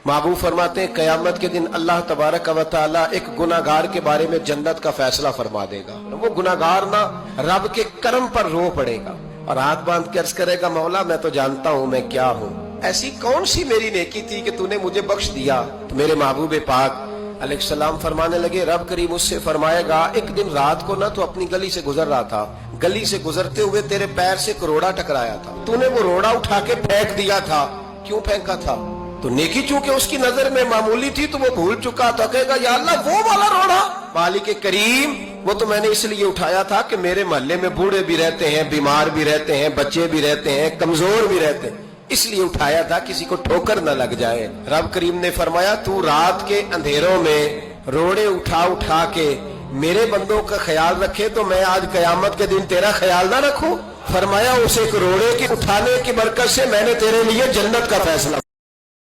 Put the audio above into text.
महबूब फरमाते हैं क़यामत के दिन अल्लाह तबारक व तआला एक गुनाहगार के बारे में जन्नत का फैसला फरमा देगा। वो गुनाहगार ना रब के कर्म पर रो पड़ेगा और हाथ बांध के अर्ज करेगा, मौला मैं तो जानता हूँ मैं क्या हूँ, ऐसी कौन सी मेरी नेकी थी कि तूने मुझे बख्श दिया। तो मेरे महबूब पाक अलैहिस्सलाम फरमाने लगे, रब करीम उससे फरमाएगा, एक दिन रात को ना तू अपनी गली से गुजर रहा था, गली से गुजरते हुए तेरे पैर से एक रोड़ा टकराया था, तूने वो रोड़ा उठा के फेंक दिया था। क्यों फेंका था? तो नेकी चूंकि उसकी नजर में मामूली थी तो वो भूल चुका था। कहेगा या अल्लाह वो वाला रोड़ा, मालिक करीम वो तो मैंने इसलिए उठाया था कि मेरे मोहल्ले में बूढ़े भी रहते हैं, बीमार भी रहते हैं, बच्चे भी रहते हैं, कमजोर भी रहते हैं, इसलिए उठाया था किसी को ठोकर न लग जाए। रब करीम ने फरमाया तू रात के अंधेरों में रोड़े उठा उठा के मेरे बंदों का ख्याल रखे तो मैं आज कयामत के दिन तेरा ख्याल ना रखूं। फरमाया उस एक रोड़े के उठाने की बरकत से मैंने तेरे लिए जन्नत का फैसला